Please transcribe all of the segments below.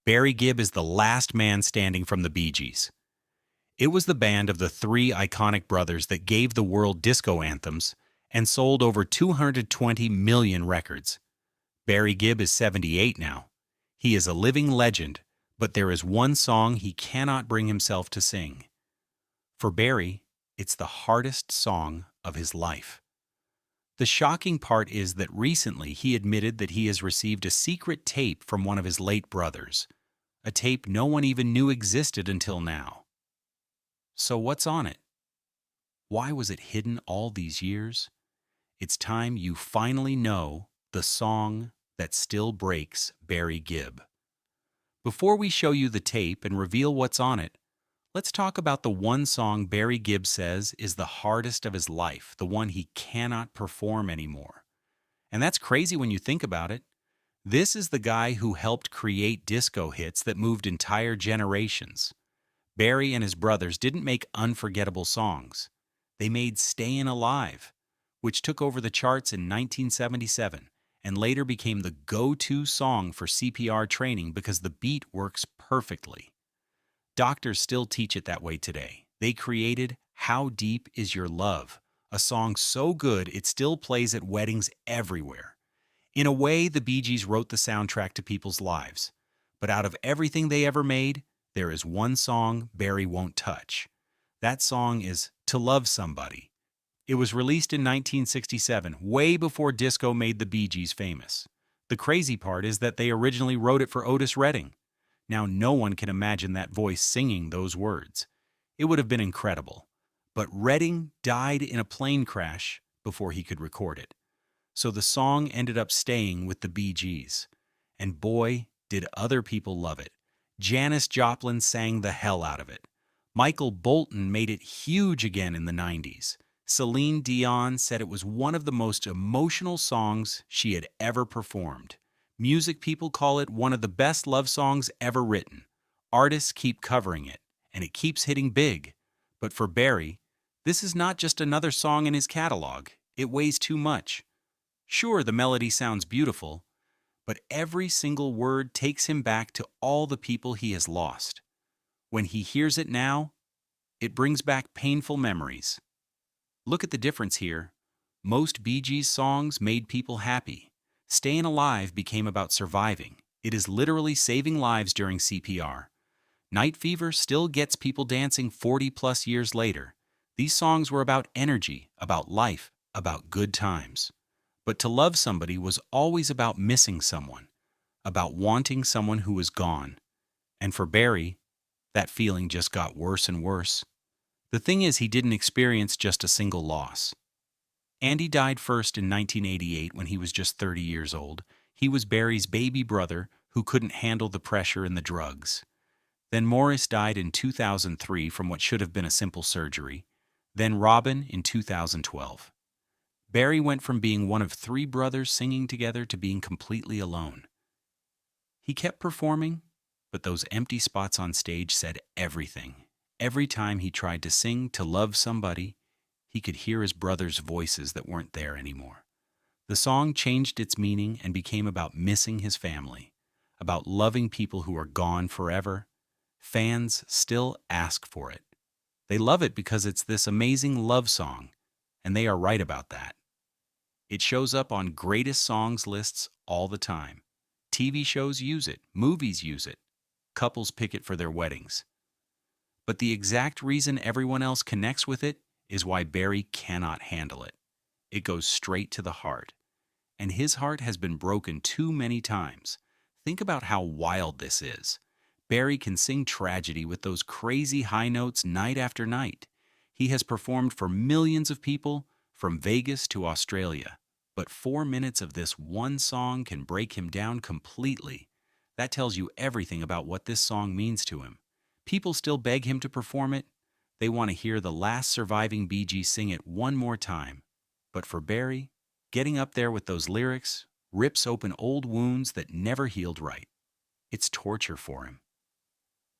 Barry Gibb is the last man standing from the Bee Gees. It was the band of the three iconic brothers that gave the world disco anthems and sold over 220 million records. Barry Gibb is 78 now. He is a living legend, but there is one song he cannot bring himself to sing. For Barry, it's the hardest song of his life. The shocking part is that recently he admitted that he has received a secret tape from one of his late brothers, a tape no one even knew existed until now. So what's on it? Why was it hidden all these years? It's time you finally know the song that still breaks Barry Gibb. Before we show you the tape and reveal what's on it, let's talk about the one song Barry Gibb says is the hardest of his life, the one he cannot perform anymore. And that's crazy when you think about it. This is the guy who helped create disco hits that moved entire generations. Barry and his brothers didn't make unforgettable songs. They made Stayin Alive, which took over the charts in 1977 and later became the go-to song for CPR training because the beat works perfectly. Doctors still teach it that way today. They created How Deep Is Your Love, a song so good it still plays at weddings everywhere. In a way, the Bee Gees wrote the soundtrack to people's lives. But out of everything they ever made, there is one song Barry won't touch. That song is To Love Somebody. It was released in 1967, way before disco made the Bee Gees famous. The crazy part is that they originally wrote it for Otis Redding. Now no one can imagine that voice singing those words. It would have been incredible. But Redding died in a plane crash before he could record it. So the song ended up staying with the Bee Gees. And boy, did other people love it. Janis Joplin sang the hell out of it. Michael Bolton made it huge again in the 90s. Celine Dion said it was one of the most emotional songs she had ever performed. Music people call it one of the best love songs ever written. Artists keep covering it, and it keeps hitting big. But for Barry, this is not just another song in his catalog. It weighs too much. Sure, the melody sounds beautiful, but every single word takes him back to all the people he has lost. When he hears it now, it brings back painful memories. Look at the difference here. Most Bee Gees songs made people happy. Stayin Alive became about surviving. It is literally saving lives during CPR. Night Fever still gets people dancing 40-plus years later. These songs were about energy, about life, about good times. But To Love Somebody was always about missing someone, about wanting someone who was gone. And for Barry, that feeling just got worse and worse. The thing is, he didn't experience just a single loss. Andy died first in 1988 when he was just 30 years old. He was Barry's baby brother who couldn't handle the pressure and the drugs. Then Maurice died in 2003 from what should have been a simple surgery. Then Robin in 2012. Barry went from being one of three brothers singing together to being completely alone. He kept performing, but those empty spots on stage said everything. Every time he tried to sing To Love Somebody, he could hear his brothers' voices that weren't there anymore. The song changed its meaning and became about missing his family, about loving people who are gone forever. Fans still ask for it. They love it because it's this amazing love song, and they are right about that. It shows up on greatest songs lists all the time. TV shows use it, movies use it, couples pick it for their weddings. But the exact reason everyone else connects with it is why Barry cannot handle it. It goes straight to the heart. And his heart has been broken too many times. Think about how wild this is. Barry can sing tragedy with those crazy high notes night after night. He has performed for millions of people, from Vegas to Australia. But 4 minutes of this one song can break him down completely. That tells you everything about what this song means to him. People still beg him to perform it. They want to hear the last surviving Bee Gees sing it one more time. But for Barry, getting up there with those lyrics rips open old wounds that never healed right. It's torture for him.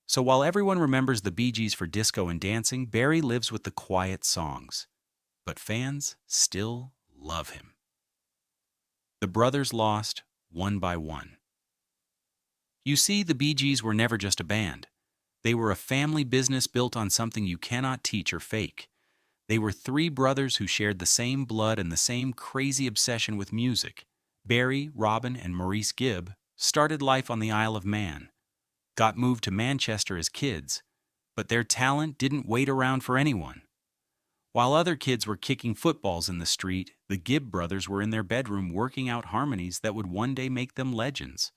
So while everyone remembers the Bee Gees for disco and dancing, Barry lives with the quiet songs. But fans still love him. The brothers lost one by one. You see, the Bee Gees were never just a band. They were a family business built on something you cannot teach or fake. They were three brothers who shared the same blood and the same crazy obsession with music. Barry, Robin, and Maurice Gibb started life on the Isle of Man, got moved to Manchester as kids, but their talent didn't wait around for anyone. While other kids were kicking footballs in the street, the Gibb brothers were in their bedroom working out harmonies that would one day make them legends.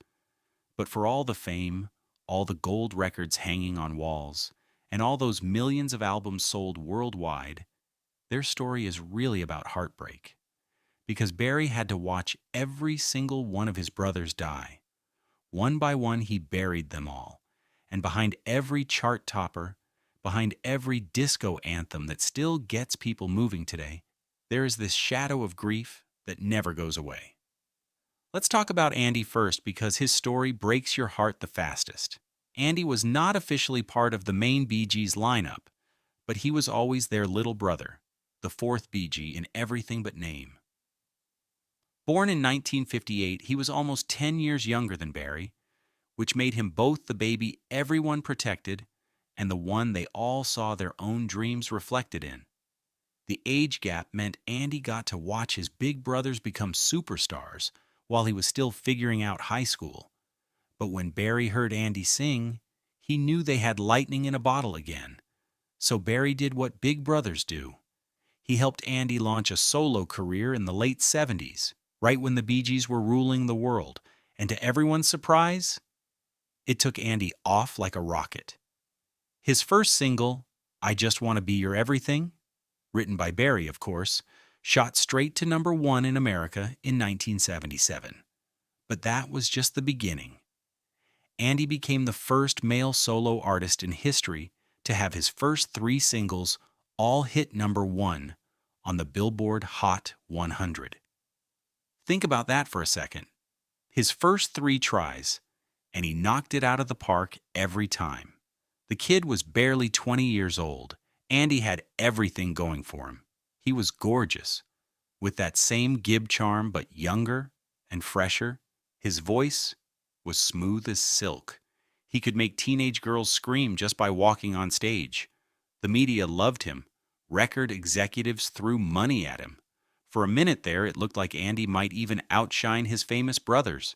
But for all the fame, all the gold records hanging on walls, and all those millions of albums sold worldwide, their story is really about heartbreak. Because Barry had to watch every single one of his brothers die. One by one, he buried them all. And behind every chart topper, behind every disco anthem that still gets people moving today, there is this shadow of grief that never goes away. Let's talk about Andy first because his story breaks your heart the fastest. Andy was not officially part of the main Bee Gees lineup, but he was always their little brother, the fourth Bee Gee in everything but name. Born in 1958, he was almost 10 years younger than Barry, which made him both the baby everyone protected and the one they all saw their own dreams reflected in. The age gap meant Andy got to watch his big brothers become superstars while he was still figuring out high school. But when Barry heard Andy sing, he knew they had lightning in a bottle again. So Barry did what big brothers do. He helped Andy launch a solo career in the late 70s, right when the Bee Gees were ruling the world, and to everyone's surprise, it took Andy off like a rocket. His first single, I Just Want to Be Your Everything, written by Barry, of course, shot straight to #1 in America in 1977. But that was just the beginning. Andy became the first male solo artist in history to have his first 3 singles all hit #1 on the Billboard Hot 100. Think about that for a second. His first 3 tries, and he knocked it out of the park every time. The kid was barely 20 years old. Andy had everything going for him. He was gorgeous, with that same Gibb charm but younger and fresher. His voice was smooth as silk. He could make teenage girls scream just by walking on stage. The media loved him. Record executives threw money at him. For a minute there, it looked like Andy might even outshine his famous brothers.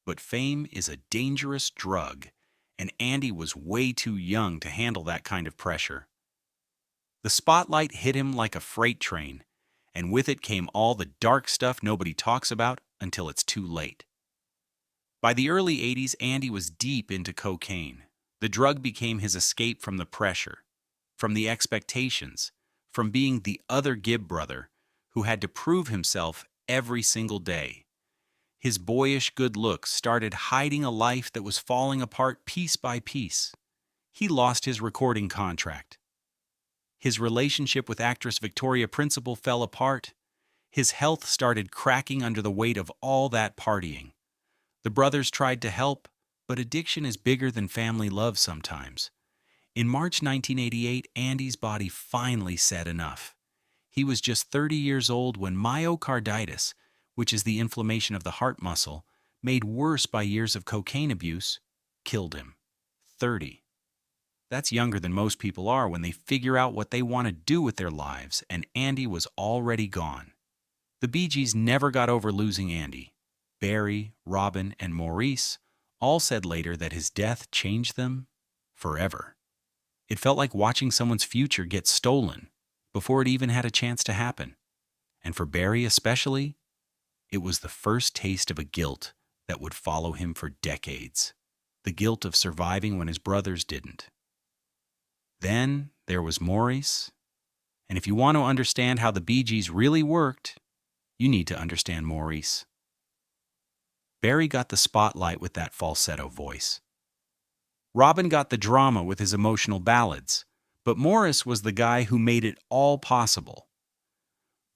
But fame is a dangerous drug, and Andy was way too young to handle that kind of pressure. The spotlight hit him like a freight train, and with it came all the dark stuff nobody talks about until it's too late. By the early 80s, Andy was deep into cocaine. The drug became his escape from the pressure, from the expectations, from being the other Gibb brother who had to prove himself every single day. His boyish good looks started hiding a life that was falling apart piece by piece. He lost his recording contract. His relationship with actress Victoria Principal fell apart. His health started cracking under the weight of all that partying. The brothers tried to help, but addiction is bigger than family love sometimes. In March 1988, Andy's body finally said enough. He was just 30 years old when myocarditis, which is the inflammation of the heart muscle, made worse by years of cocaine abuse, killed him. 30. That's younger than most people are when they figure out what they want to do with their lives, and Andy was already gone. The Bee Gees never got over losing Andy. Barry, Robin, and Maurice all said later that his death changed them forever. It felt like watching someone's future get stolen before it even had a chance to happen. And for Barry especially, it was the first taste of a guilt that would follow him for decades. The guilt of surviving when his brothers didn't. Then there was Maurice. And if you want to understand how the Bee Gees really worked, you need to understand Maurice. Barry got the spotlight with that falsetto voice. Robin got the drama with his emotional ballads, but Maurice was the guy who made it all possible.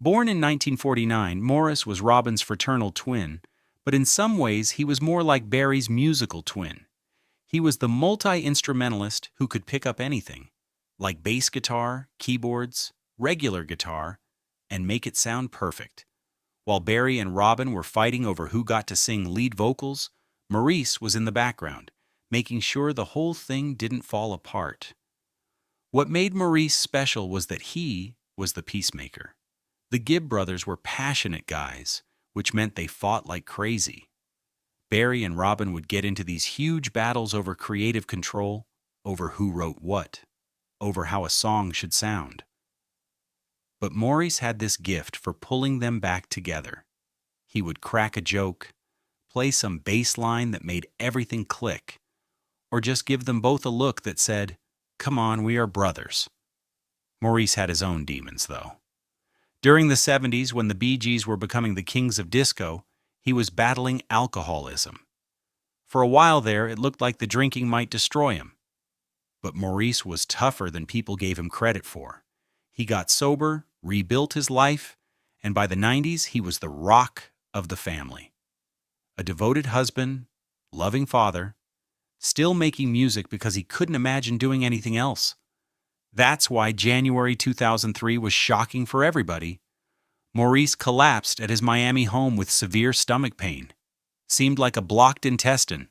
Born in 1949, Maurice was Robin's fraternal twin, but in some ways he was more like Barry's musical twin. He was the multi-instrumentalist who could pick up anything, like bass guitar, keyboards, regular guitar, and make it sound perfect. While Barry and Robin were fighting over who got to sing lead vocals, Maurice was in the background, making sure the whole thing didn't fall apart. What made Maurice special was that he was the peacemaker. The Gibb brothers were passionate guys, which meant they fought like crazy. Barry and Robin would get into these huge battles over creative control, over who wrote what, over how a song should sound. But Maurice had this gift for pulling them back together. He would crack a joke, play some bass line that made everything click, or just give them both a look that said, "Come on, we are brothers." Maurice had his own demons, though. During the 70s, when the Bee Gees were becoming the kings of disco, he was battling alcoholism. For a while there, it looked like the drinking might destroy him. But Maurice was tougher than people gave him credit for. He got sober, rebuilt his life, and by the 90s, he was the rock of the family. A devoted husband, loving father, still making music because he couldn't imagine doing anything else. That's why January 2003 was shocking for everybody. Maurice collapsed at his Miami home with severe stomach pain. Seemed like a blocked intestine.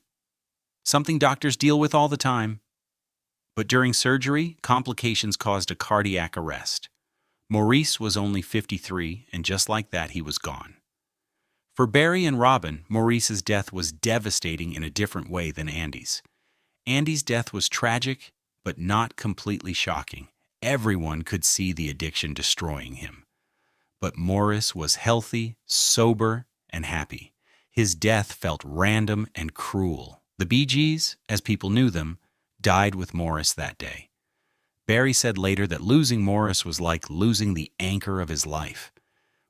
Something doctors deal with all the time. But during surgery, complications caused a cardiac arrest. Maurice was only 53, and just like that, he was gone. For Barry and Robin, Maurice's death was devastating in a different way than Andy's. Andy's death was tragic, but not completely shocking. Everyone could see the addiction destroying him. But Maurice was healthy, sober, and happy. His death felt random and cruel. The Bee Gees, as people knew them, died with Maurice that day. Barry said later that losing Maurice was like losing the anchor of his life.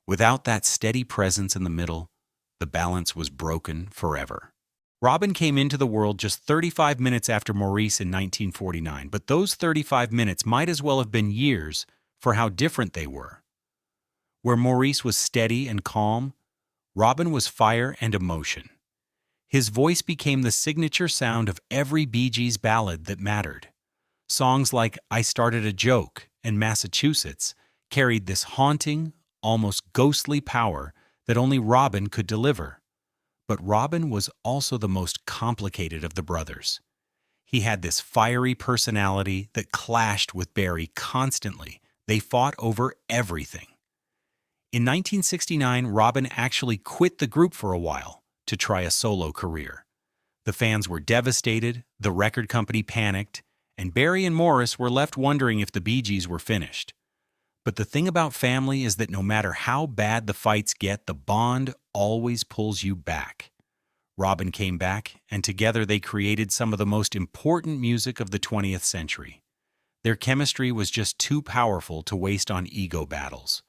Without that steady presence in the middle, the balance was broken forever. Robin came into the world just 35 minutes after Maurice in 1949, but those 35 minutes might as well have been years for how different they were. Where Maurice was steady and calm, Robin was fire and emotion. His voice became the signature sound of every Bee Gees ballad that mattered. Songs like I Started a Joke and Massachusetts carried this haunting, almost ghostly power that only Robin could deliver. But Robin was also the most complicated of the brothers. He had this fiery personality that clashed with Barry constantly. They fought over everything. In 1969, Robin actually quit the group for a while to try a solo career. The fans were devastated, the record company panicked, and Barry and Maurice were left wondering if the Bee Gees were finished. But the thing about family is that no matter how bad the fights get, the bond always pulls you back. Robin came back, and together they created some of the most important music of the 20th century. Their chemistry was just too powerful to waste on ego battles.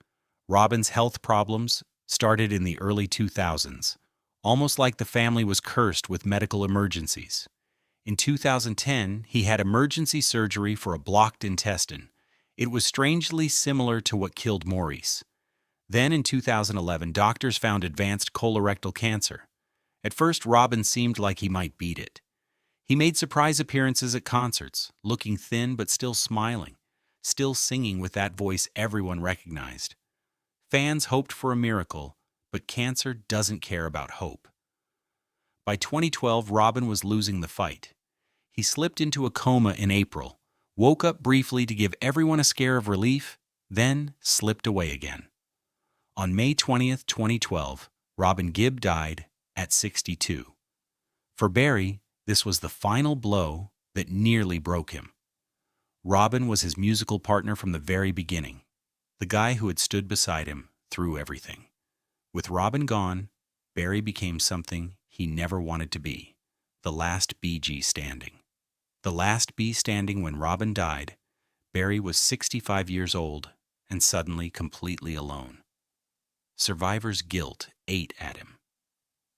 Robin's health problems started in the early 2000s, almost like the family was cursed with medical emergencies. In 2010, he had emergency surgery for a blocked intestine. It was strangely similar to what killed Maurice. Then in 2011, doctors found advanced colorectal cancer. At first, Robin seemed like he might beat it. He made surprise appearances at concerts, looking thin but still smiling, still singing with that voice everyone recognized. Fans hoped for a miracle, but cancer doesn't care about hope. By 2012, Robin was losing the fight. He slipped into a coma in April, woke up briefly to give everyone a scare of relief, then slipped away again. On May 20th, 2012, Robin Gibb died at 62. For Barry, this was the final blow that nearly broke him. Robin was his musical partner from the very beginning, the guy who had stood beside him through everything. With Robin gone, Barry became something he never wanted to be, the last Bee Gee standing. The last bee standing when Robin died, Barry was 65 years old and suddenly completely alone. Survivor's guilt ate at him.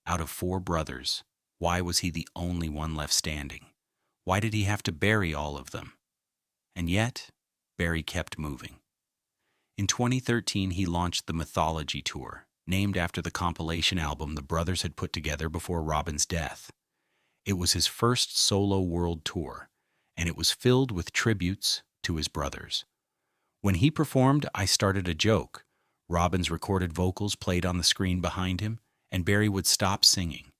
Out of 4 brothers, why was he the only one left standing? Why did he have to bury all of them? And yet, Barry kept moving. In 2013, he launched the Mythology Tour, named after the compilation album the brothers had put together before Robin's death. It was his first solo world tour, and it was filled with tributes to his brothers. When he performed I Started a Joke, Robin's recorded vocals played on the screen behind him, and Barry would stop singing,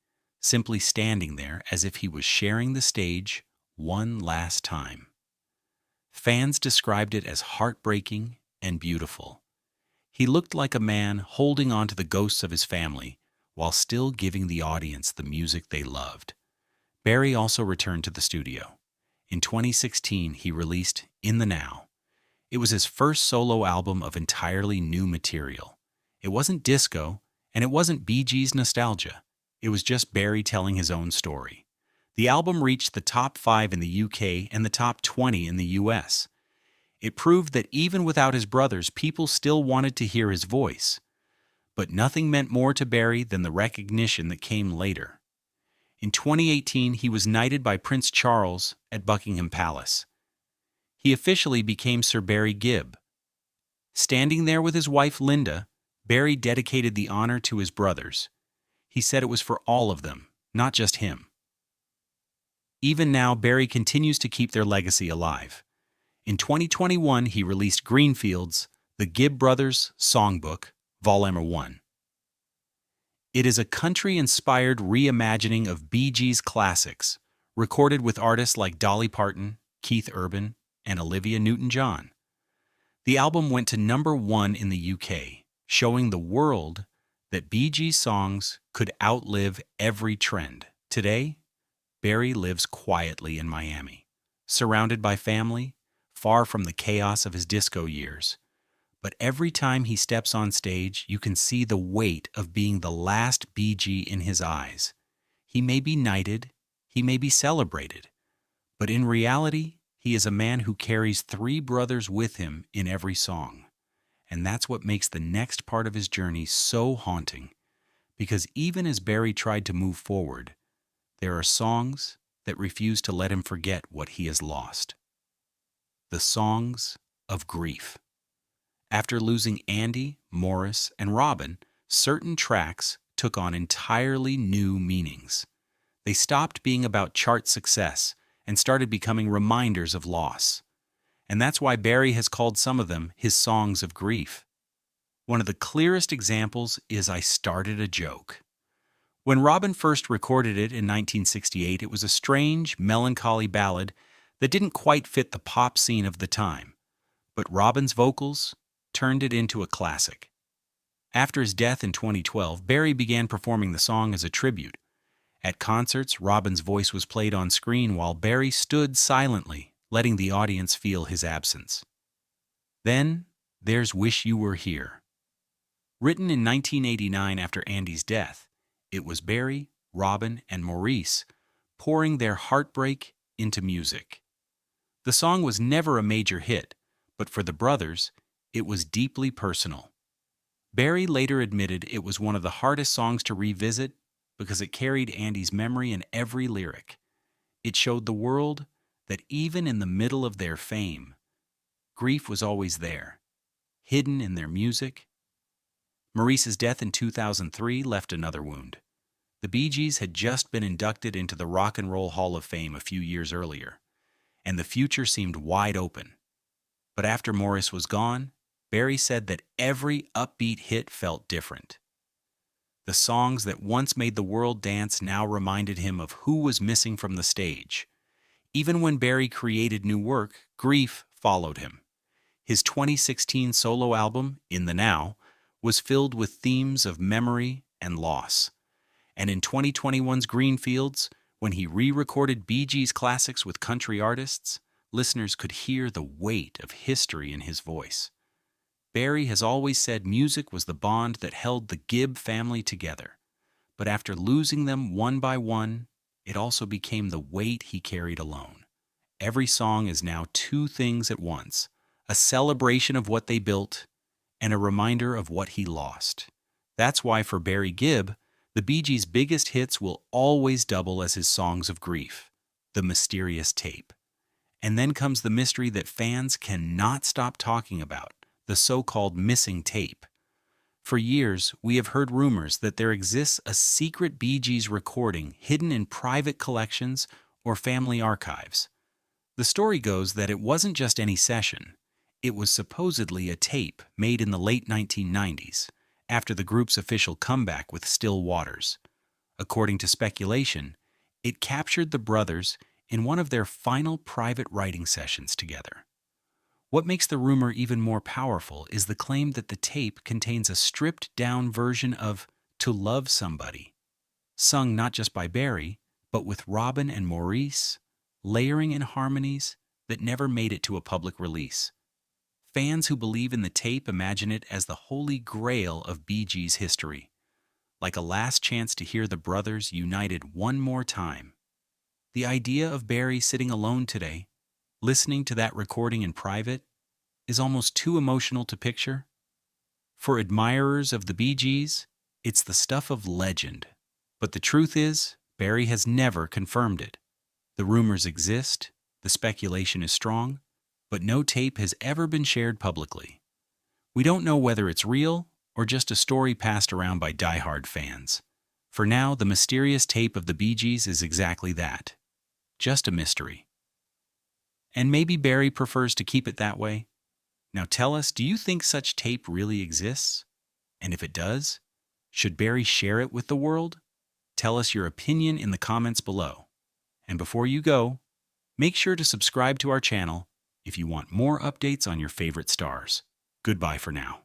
simply standing there as if he was sharing the stage one last time. Fans described it as heartbreaking and beautiful. He looked like a man holding on to the ghosts of his family while still giving the audience the music they loved. Barry also returned to the studio. In 2016, he released In the Now. It was his first solo album of entirely new material. It wasn't disco, and it wasn't Bee Gees nostalgia. It was just Barry telling his own story. The album reached the top 5 in the UK and the top 20 in the US. It proved that even without his brothers, people still wanted to hear his voice. But nothing meant more to Barry than the recognition that came later. In 2018, he was knighted by Prince Charles at Buckingham Palace. He officially became Sir Barry Gibb. Standing there with his wife Linda, Barry dedicated the honor to his brothers. He said it was for all of them, not just him. Even now, Barry continues to keep their legacy alive. In 2021, he released Greenfields, The Gibb Brothers Songbook, Volume 1. It is a country-inspired reimagining of Bee Gees classics, recorded with artists like Dolly Parton, Keith Urban, and Olivia Newton-John. The album went to #1 in the UK, showing the world that Bee Gees songs could outlive every trend. Today, Barry lives quietly in Miami, surrounded by family, far from the chaos of his disco years. But every time he steps on stage, you can see the weight of being the last Bee Gee in his eyes. He may be knighted, he may be celebrated, but in reality, he is a man who carries 3 brothers with him in every song. And that's what makes the next part of his journey so haunting, because even as Barry tried to move forward, there are songs that refuse to let him forget what he has lost. The songs of grief. After losing Andy, Maurice, and Robin, certain tracks took on entirely new meanings. They stopped being about chart success and started becoming reminders of loss. And that's why Barry has called some of them his songs of grief. One of the clearest examples is I Started a Joke. When Robin first recorded it in 1968, it was a strange, melancholy ballad that didn't quite fit the pop scene of the time. But Robin's vocals turned it into a classic. After his death in 2012, Barry began performing the song as a tribute. At concerts, Robin's voice was played on screen while Barry stood silently, letting the audience feel his absence. Then, there's Wish You Were Here. Written in 1989 after Andy's death, it was Barry, Robin, and Maurice pouring their heartbreak into music. The song was never a major hit, but for the brothers, it was deeply personal. Barry later admitted it was one of the hardest songs to revisit because it carried Andy's memory in every lyric. It showed the world that even in the middle of their fame, grief was always there, hidden in their music. Maurice's death in 2003 left another wound. The Bee Gees had just been inducted into the Rock and Roll Hall of Fame a few years earlier, and the future seemed wide open. But after Maurice was gone, Barry said that every upbeat hit felt different. The songs that once made the world dance now reminded him of who was missing from the stage. Even when Barry created new work, grief followed him. His 2016 solo album, In the Now, was filled with themes of memory and loss. And in 2021's Greenfields, when he re-recorded Bee Gees classics with country artists, listeners could hear the weight of history in his voice. Barry has always said music was the bond that held the Gibb family together. But after losing them one by one, it also became the weight he carried alone. Every song is now 2 things at once, a celebration of what they built and a reminder of what he lost. That's why for Barry Gibb, the Bee Gees' biggest hits will always double as his songs of grief, the mysterious tape. And then comes the mystery that fans cannot stop talking about, the so-called missing tape. For years, we have heard rumors that there exists a secret Bee Gees recording hidden in private collections or family archives. The story goes that it wasn't just any session. It was supposedly a tape made in the late 1990s, after the group's official comeback with Still Waters. According to speculation, it captured the brothers in one of their final private writing sessions together. What makes the rumor even more powerful is the claim that the tape contains a stripped-down version of To Love Somebody, sung not just by Barry, but with Robin and Maurice, layering in harmonies that never made it to a public release. Fans who believe in the tape imagine it as the holy grail of Bee Gees history, like a last chance to hear the brothers united one more time. The idea of Barry sitting alone today, listening to that recording in private, is almost too emotional to picture. For admirers of the Bee Gees, it's the stuff of legend. But the truth is, Barry has never confirmed it. The rumors exist, the speculation is strong, but no tape has ever been shared publicly. We don't know whether it's real or just a story passed around by diehard fans. For now, the mysterious tape of the Bee Gees is exactly that, just a mystery. And maybe Barry prefers to keep it that way. Now tell us, do you think such tape really exists? And if it does, should Barry share it with the world? Tell us your opinion in the comments below. And before you go, make sure to subscribe to our channel if you want more updates on your favorite stars. Goodbye for now.